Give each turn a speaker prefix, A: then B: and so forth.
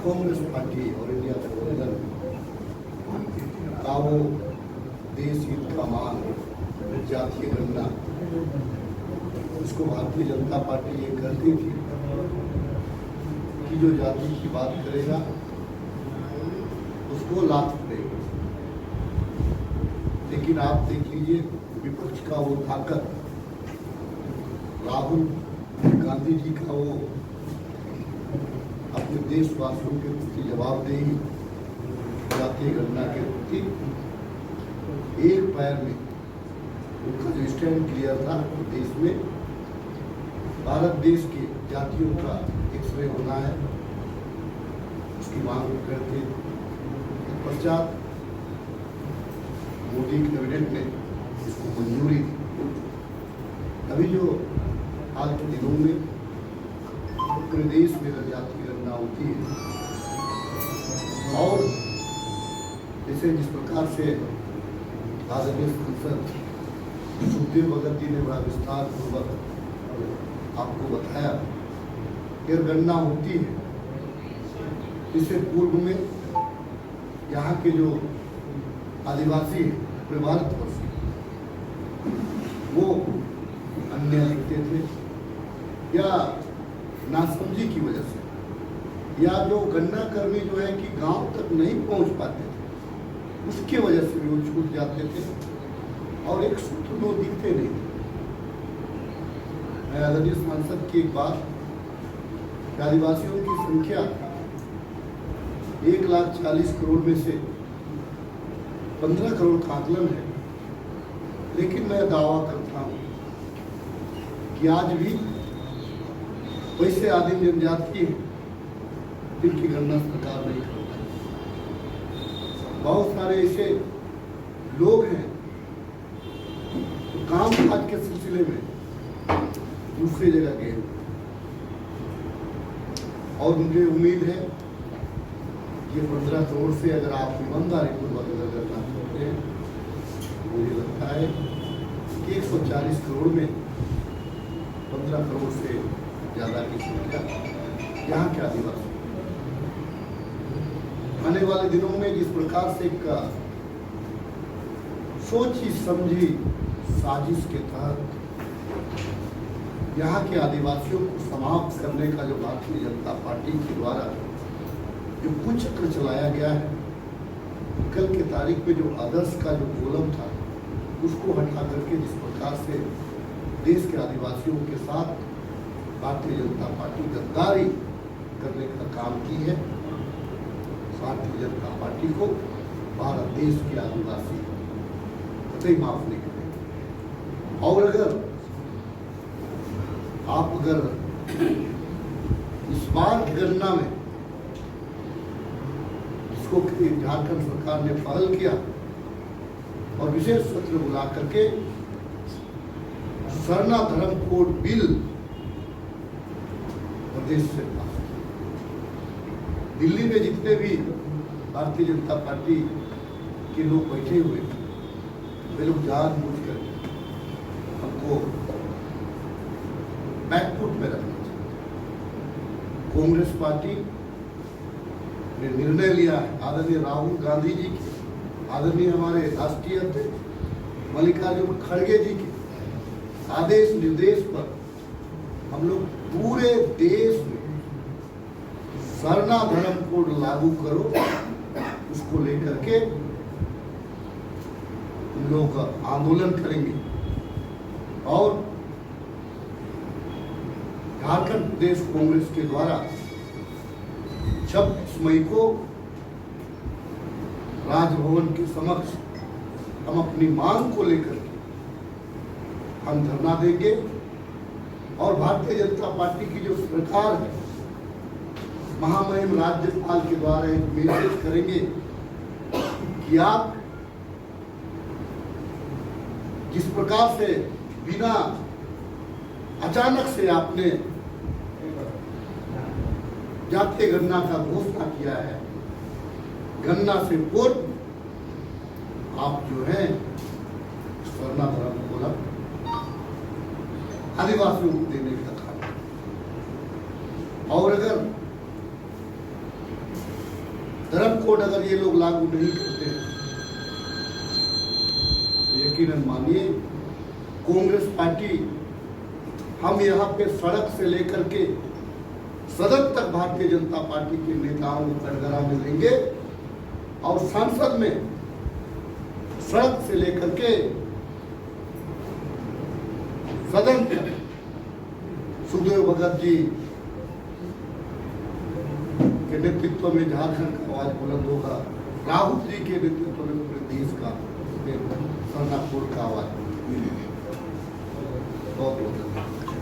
A: Congress party और India गठबंधन का वो देश हित का मान जातीय गणना, इसको भारतीय जनता पार्टी ये करती थी कि जो जाति की बात करेगा उसको लात पड़ेगी। लेकिन आप देख लीजिए विपक्ष का वो ताकत, राहुल गांधी जी का वो अपने देशवासियों के प्रति जवाबदेही, जातीय गणना के प्रति एक पैर में उनका जो स्टैंड क्लियर था, देश में भारत देश के जातियों का एक्सरे होना है, उसकी मांग करते पश्चात मोदी कैबिनेट ने इसको मंजूरी दी। अभी जो हाल के दिनों में पूरे देश में जातीय गणना होती है और जैसे जिस प्रकार से आदरणीय सांसद सुखदेव भगत जी ने बड़ा विस्तार पूर्वक आपको बताया कि गणना होती है, इससे पूर्व में यहाँ के जो आदिवासी पूरे भारतवर्ष वो अन्याय लिखते थे या नासमझी की वजह से, या जो गणना कर्मी जो है कि गांव तक नहीं पहुंच पाते थे, उसके वजह से भी वो छूट जाते थे और एक सूत्र दो दिखते नहीं थे। मैं आदरणीय सांसद की एक बात, आदिवासियों की संख्या 1,40,00,000 में से 15 करोड़ का आकलन है, लेकिन मैं दावा करता हूं कि आज भी वैसे आदिम जनजाति है जिनकी गणना सरकार नहीं करता है। बहुत सारे ऐसे लोग हैं तो काम काज के सिलसिले में दूसरी जगह गए और मुझे उम्मीद है ये 15 करोड़ से अगर आप ईमानदारी पूर्वक करना चाहते हैं, मुझे लगता है कि 140 करोड़ में 15 करोड़ से ज़्यादा की संख्या यहाँ के आदिवासी। आने वाले दिनों में जिस प्रकार से एक सोची समझी साजिश के तहत यहाँ के आदिवासियों को समाप्त करने का जो भारतीय जनता पार्टी के द्वारा जो कुचक्र चलाया गया है, कल की तारीख में जो आदर्श का जो कोलम था उसको हटा करके जिस प्रकार से देश के आदिवासियों के साथ भारतीय जनता पार्टी गद्दारी करने का काम की है, भारतीय जनता पार्टी को भारत देश के आदिवासी कतई माफ नहीं करेंगे। और अगर आप इस बार की गणना में इसको झारखंड सरकार ने पहल किया और विशेष सत्र बुला करके सरना धर्म कोड बिल प्रदेश से पास किया। दिल्ली में जितने भी भारतीय जनता पार्टी के लोग बैठे हुए वे लोग जानबूझकर हमको बैकफुट में रखना चाहिए। कांग्रेस पार्टी ने निर्णय लिया है, आदरणीय राहुल गांधी जी के, आदरणीय हमारे राष्ट्रीय अध्यक्ष मल्लिकार्जुन खड़गे जी के आदेश निर्देश पर हम लोग पूरे देश में सरना धर्म कोड लागू करो, उसको लेकर के हम लोग आंदोलन करेंगे और झारखंड प्रदेश कांग्रेस के द्वारा 26 मई को राजभवन के समक्ष हम अपनी मांग को लेकर के हम धरना देंगे और भारतीय जनता पार्टी की जो सरकार है, महामहिम राज्यपाल के द्वारा एक मैसेज करेंगे कि आप जिस प्रकार से बिना अचानक से आपने जातीय गणना का घोषणा किया है, गणना से पूर्व आप जो है सरना धर्म कोलम आदिवासियों को देने का काम, और अगर धर्म कोड अगर ये लोग लागू नहीं करते हैं, यकीनन मानिए कांग्रेस पार्टी, हम यहाँ पे सड़क से लेकर के सदन तक भारतीय जनता पार्टी के नेताओं को कटघरा में लेंगे और संसद में सड़क से लेकर के सदन तक सुखदेव भगत जी के नेतृत्व में झारखंड का आवाज बुलंद होगा, राहुल जी के नेतृत्व में पूरे देश का, सरनापुर का आवाज। बहुत बहुत